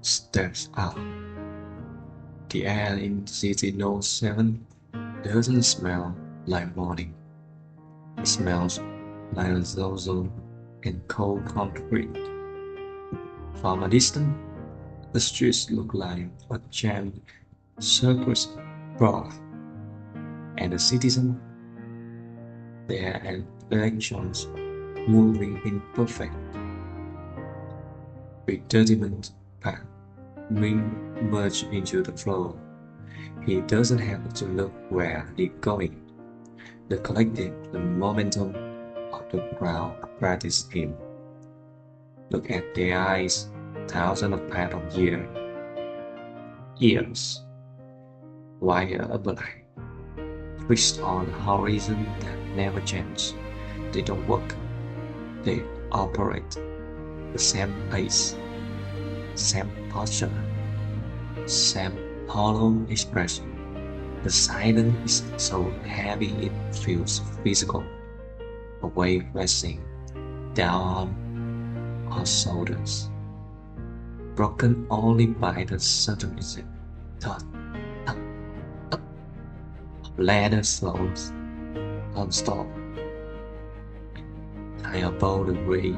Steps up. The air in City Note 7 doesn't smell like morning. It smells like ozone and cold concrete. From a distance, the streets look like a giant circus brawl, and the citizens, their elections moving in perfect, predetermined path, merge into the flow. He doesn't have to look where they're going. The collective, the momentum of the crowd practice him. Look at their eyes, thousands of pairs of ears, wire blind, fixed on a horizon that never changes. They don't work, they operate the same pace, same posture, same hollow expression. The silence is so heavy it feels physical, a weight resting down our shoulders, broken only by the certainty thud, thud, thud of ladder slows non-stop. High above the gray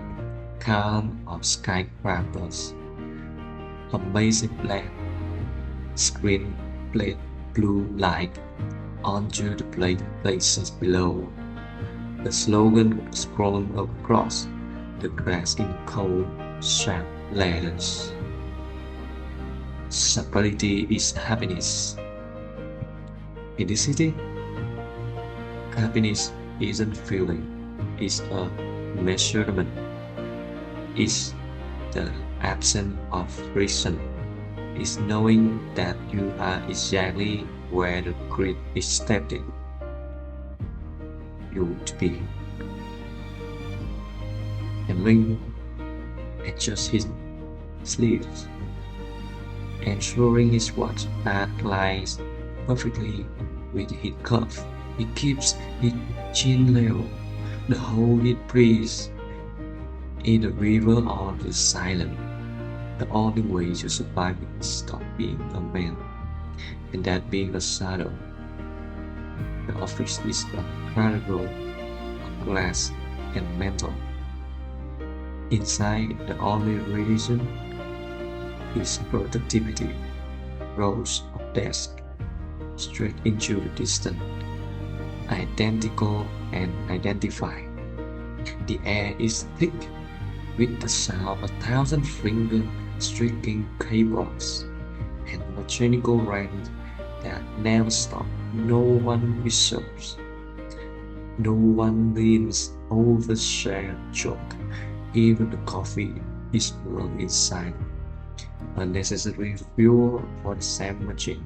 calm of skyscrapers, a massive black screen played blue light onto the places below. The slogan scrolling across the grass in cold, sharp letters. Stability is happiness. In the city, happiness isn't feeling, it's a measurement. It's the absence of friction. It's knowing that you are exactly where the grid is expected you to be. And when adjusts his sleeves, ensuring his watch aligns perfectly with his cuff. He keeps his chin level, the whole he breathes in the river or the silent. The only way to survive is stop being a man, and that being a shadow. The office is a carnival of glass and metal. Inside, the only religion is productivity. Rows of desks straight into the distance, identical and identified. The air is thick with the sound of 1,000 fingers striking keyboards and mechanical rhythms that never stop. No one whistles. No one leans over shared joke. Even the coffee is brewed inside. Unnecessary fuel for the same machine.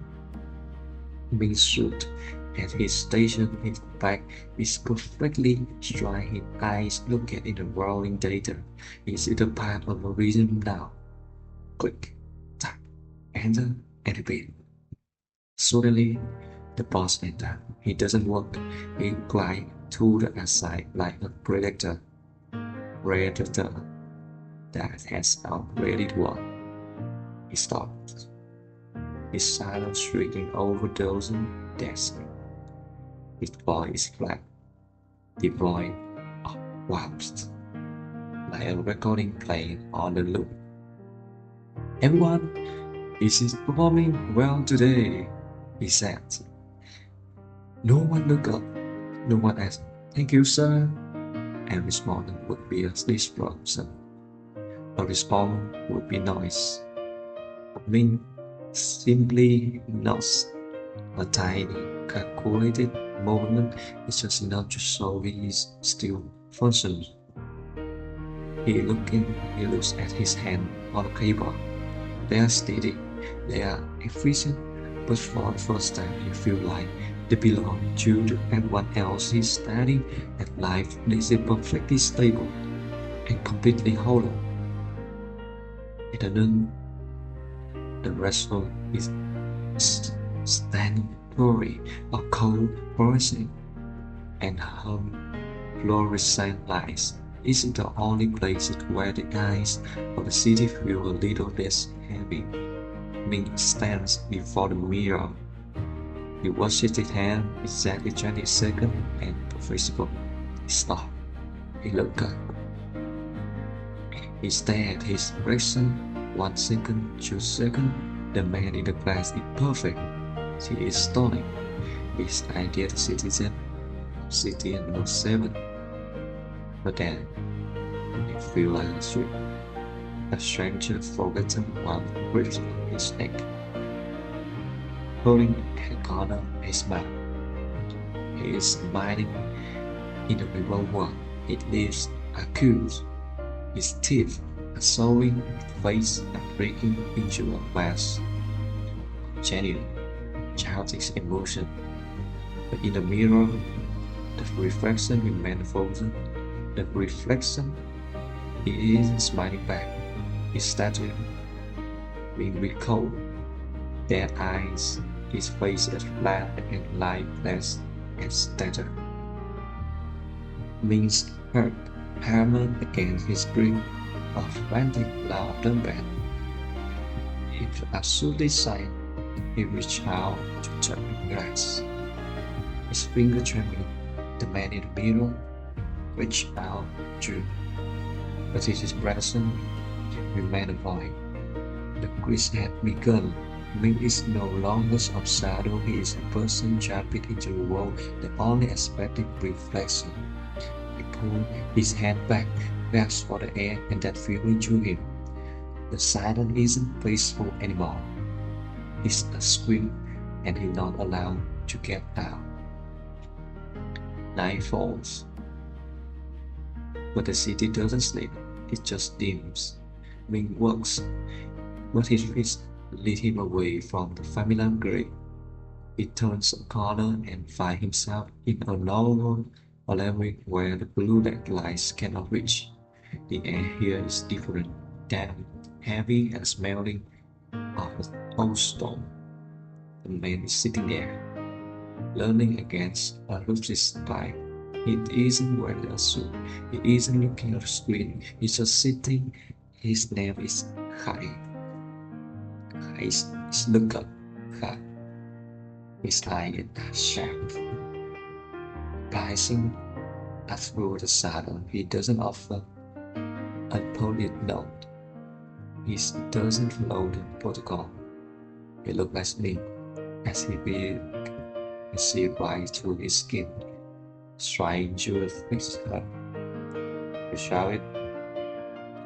Being shoot at his station, his back is perfectly straight. His eyes look at in the rolling data. Is it a part of a reason now? Click, tap, enter, and repeat. Suddenly, the boss enters. He doesn't work. He glides to the side like a predator that has already won. He stops, his silence shrieking over dozen desks. His voice is flat, devoid of warmth, like a recording playing on the loop. Everyone is performing well today, he said. No one looked up. No one asked, "Thank you, sir." And responding would be a disruption. A response would be noise. Mean simply nods. A tiny, calculated movement is just enough to show he is still functioning. He looks at his hand on the keyboard. They are steady, they are efficient, but for the first time he feels like they belong to everyone else. He's staring at life. This is perfectly stable and completely hollow. At the noon, the restaurant is standing glory of cold fluorescent and hung fluorescent lights. isn't the only place where the eyes of the city feel a little less heavy. Ming stands before the mirror. He washes his hand exactly 20 seconds and visible. He stopped. He looked up. He stared at his expression. 1 second, 2 seconds. The man in the glass is perfect. He is stunning. His ideal citizen of city number 7. But then, he feel like a street. A stranger forgotten one grips on his neck, holding a corner of his mouth. He is smiling in a remote world. His lips are curved. His teeth are showing, his face are breaking into a mask. Genuine, childish emotion. But in the mirror, the reflection remains frozen. The reflection, he isn't smiling back. His statue, being with cold, their eyes, his face is flat and lifeless and stuttered. Means hurt, hammered against his grip of frantic laughter bed. If absolutely silent, he reached out to touch the glass. His finger trembling, the man in the mirror reached out to, but his expression remained void. The quiz had begun. Ming is no longer of shadow, he is a person jumping into a world that only expected reflection. He pulled his hand back, gasped for the air, and that feeling drew him. The silence isn't peaceful anymore. It's a scream, and he's not allowed to get out. Night falls, but the city doesn't sleep, it just dims. Ming works, but his feet lead him away from the familiar grave. He turns a corner and finds himself in a narrow alleyway where the blue lights cannot reach. The air here is different, damp, heavy, and smelling of old stone. The man is sitting there, leaning against a roofless pipe. He isn't wearing a suit. He isn't looking at the screen. He's just sitting. His name is Kai. Kai is look up. Kai. His eye is sharp, piercing through the saddle. He doesn't offer a polite note. He doesn't follow the protocol. He looks like me as he beat and see right through his skin, trying to fix her. You shout,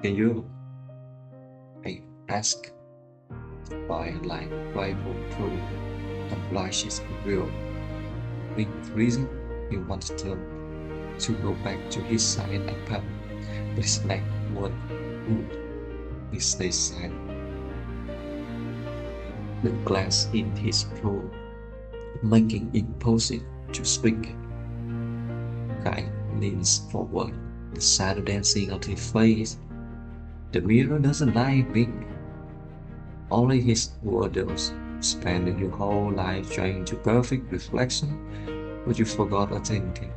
can you? I ask, by like rifle through the flashes of real. With reason, he wanted to go back to his side and pump, but his neck won't move. He stays silent. The glass in his throat, making it impossible to speak. Kai leans forward, the shadow dancing on his face. The mirror doesn't lie big. Only his words. Spending your whole life trying to perfect reflection, but you forgot authentic.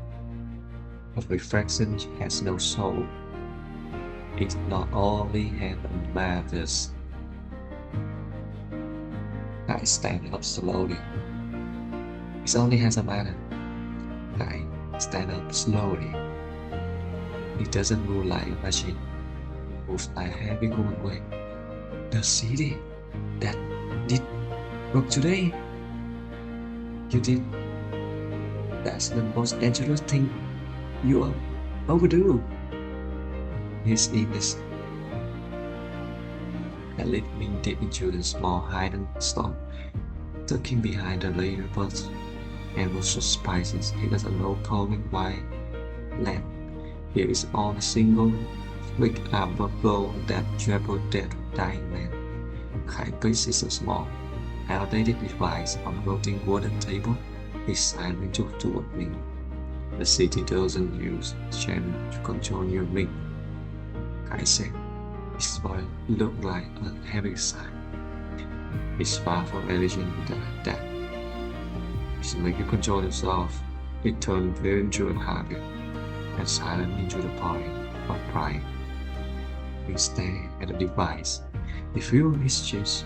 But reflection has no soul. It not only has matters. Kai stands up slowly. It only has a matter. Kai stand up slowly. It doesn't move like a machine. It moves like a heavy going weight. The city that did work today. You did. That's the most dangerous thing you will overdo. His illness and lead me deep into the small hidden storm, tucking behind the layer buds and was so spices. It is a low calming white lamp. Here is on a single flick amber glow that tripled that dying man. Kai places a small, outdated device on a floating wooden table. His silently took toward me. The city doesn't use shame to control your ring. Kai said, his voice looked like a heavy sigh. It's far from religion that it's make you control yourself. It turned very into a habit and silent into the point. of pride. You stare at the device. You feel his chest,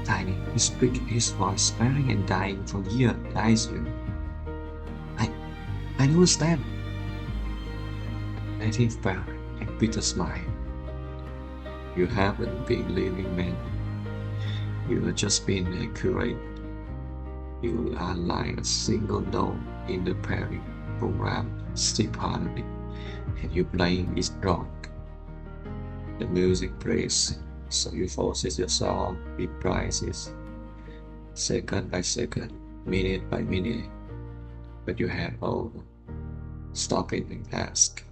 tiny, his big, his voice sparing and dying for years, dies you. I, I don't understand. And he felt a bitter smile. You haven't been living, man. You have just been accurate. You are like a single note in the pairing program, still harmony, and you playing is wrong. The music plays, so you forces yourself, reprices, second by second, minute by minute. But you have all stop it and ask,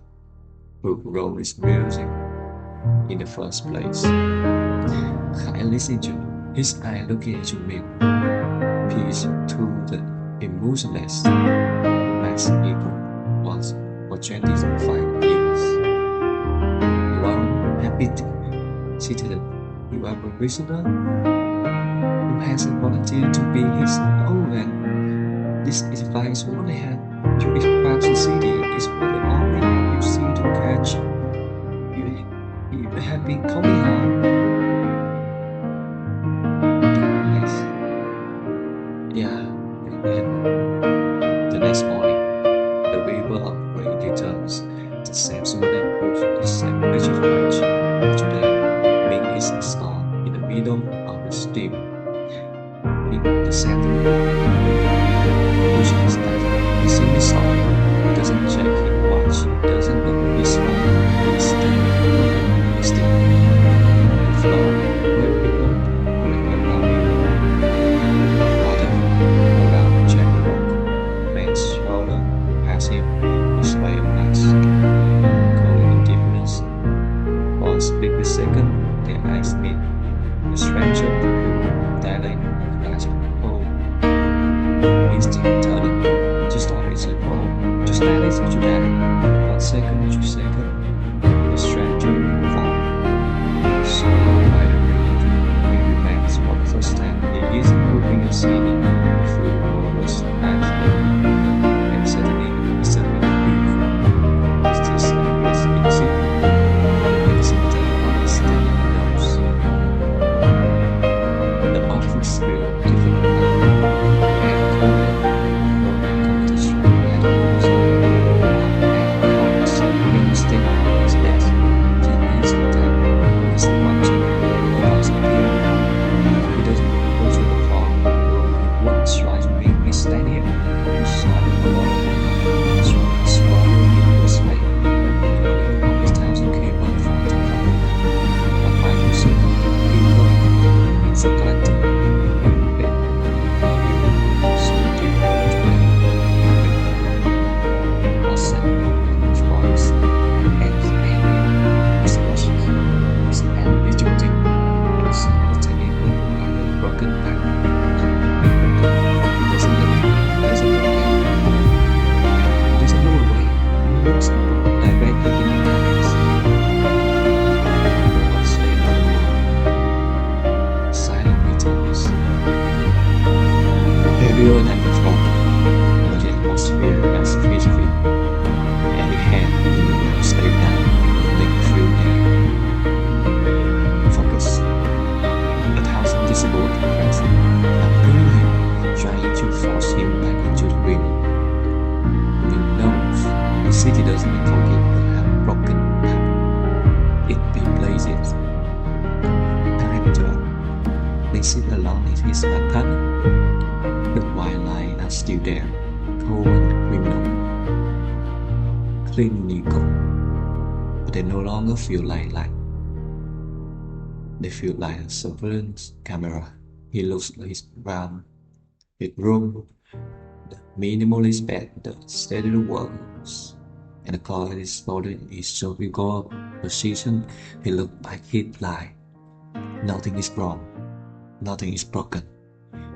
who wrote this music in the first place? I listen to his eye looking at you, man. Peace to the emotionless mass ego once for 25 years. You are a happy citizen. You are a prisoner who hasn't volunteered to be his own man. This advice only had to describe the city is what the only you see to catch. You have been calling her. Yeah, and then the next morning, the river of rain returns. The same swimming pool, the same rigid bridge. Today, Ming is a star in the middle of the steam. In the center, which is that he sings his song. He doesn't check his watch. He doesn't look his phone. He's still. The floor, where people going around him. Around Jack Rock, man's shoulder, passive, display of mask, calling indifference. One split second, their eyes meet. The stranger, dilate, grasp, oh. Instinct turning, just always a oh. Just that is what you had. 1 second, 2 seconds, the stranger fall. So by the reed, we remains for the first time. He is moving a city. Was and suddenly beautiful. It's just always easy. It isn't understanding those. The office will different now. And competition and also and always being stay on his desk. He needs to time. He's watching. He wants to be. He doesn't go to the floor. He wants to try to make me stand here. He saw the alone. Swallowing in his way. His times came on from the floor. But my music, people, so collected. So deep to me. Was said his voice. And his emotions. His ambiguity. His untenable and broken back. Everyone had before, but the atmosphere as physically, and you had to stay down, make you feel there. Focus. 1,000 decibel press. I'm pulling him, trying to force him back into the ring. He knows the city doesn't forget but have broken down. It be blazes. Director. They sit alone in his apartment. The white lines are still there, cold and criminal, clinical, but they no longer feel like light. They feel like a surveillance camera. He looks like his round, his room, the minimalist bed, the steady walls, and the color is folded in his surgical position. He looked like he'd lie. Nothing is wrong. Nothing is broken.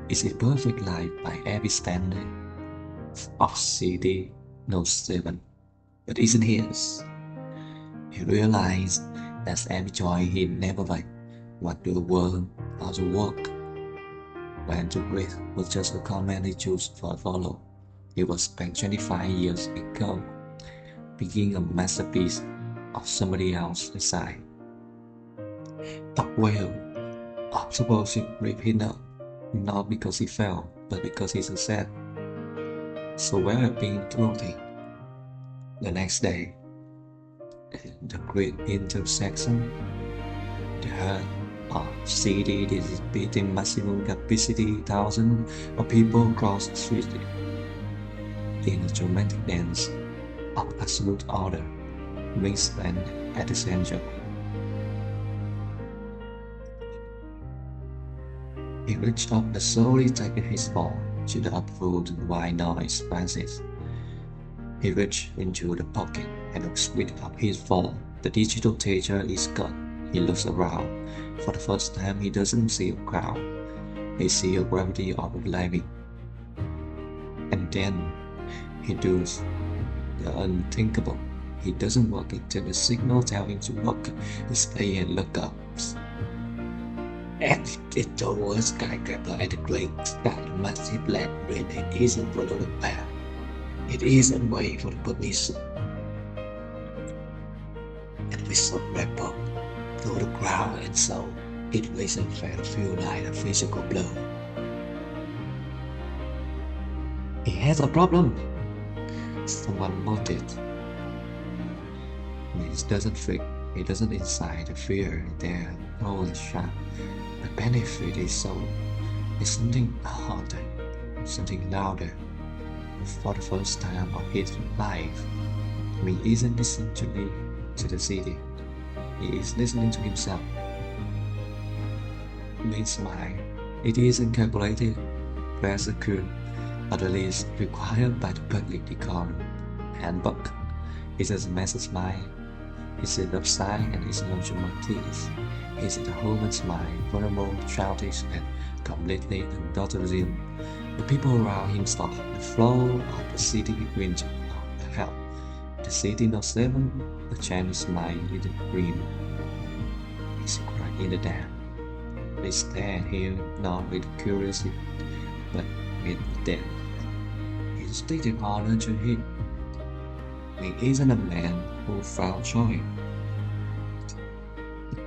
It's a perfect life by every standard of CD No 7, but isn't his. He realized that every joy he never liked, what the world or the work, when to breathe was just a comment he chose to follow. It was spent 25 years ago, beginning a masterpiece, of somebody else inside. But well, supposing repeat now, not because he fell, but because he succeeded. So well have been clothing. The next day, the great intersection, the heart of city dissipating maximum capacity, thousands of people cross the street in a dramatic dance of absolute order, wingspan at the center. He reached up and slowly taking his ball to the upfold and white noise passes. He reached into the pocket and squeezed up his phone. The digital teacher is gone. He looks around. For the first time, he doesn't see a crowd. He sees a gravity of living. And then he does the unthinkable. He doesn't walk until the signal tells him to walk. He stays and looks up. And it towards skyscraper at the great sky, massive black red, it isn't for the path. It isn't way for the permission. And we saw wrap up through the crowd and so it wasn't fair to feel like a physical blow. He has a problem. Someone noted. It doesn't fit. It doesn't incite the fear there. Holy shot. The benefit is so. It's something harder, something louder. For the first time of his life, he isn't listening to the city. He is listening to himself. His mind, it isn't calculated, persecuted, or the least required by the public decorum handbook. It's a message mind. It's an upside and it's emotional tease. It's the human's mind, vulnerable, childish, and completely undoubtedly. The people around him stop. The flow of the city went out the hell. The city no seven, the Chinese mind in the green. It's right in the dam. They stand here not with curiosity, but with death. It's stated honor to him. He isn't a man who found joy.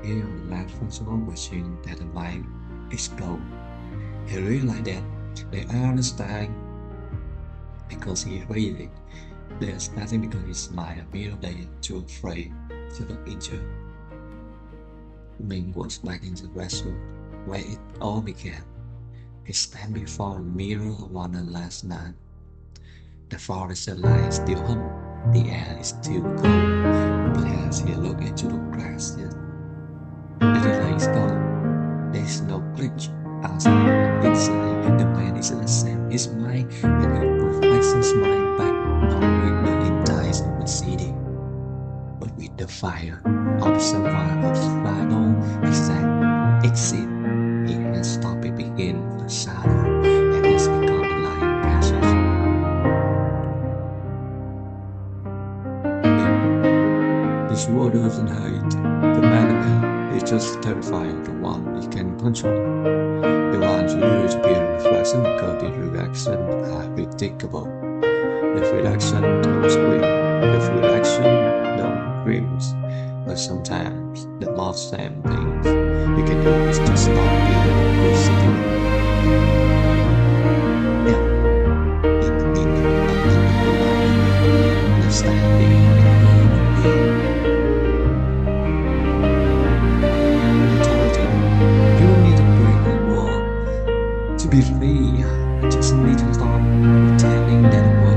He left functional machine that the mind explode. He realized that they understand because he read it. They are starting because his mind immediately too afraid to look into. Ming was back in the restroom where it all began. He stand before a mirror one last night. The forest light still hum. The air is still cold. But as he looked into the grass, the light is gone. There is no glitch outside. Inside, the man is the same. His mind and it reflects his mind back on with the entire of the city. But with the fire of the survival of the final exact exit, he has stopped it begin the shadow and has become a light passage. This world doesn't hate the man, it's just terrifying the one he can control. The one you use to be a reflection because the reaction are predictable. The reaction don't scream, the reaction don't screams. But sometimes the most same things you can do is to stop being positive. Yeah, in the middle of the life, understanding and being. You don't need to break the wall to be free. You just need to stop pretending that the world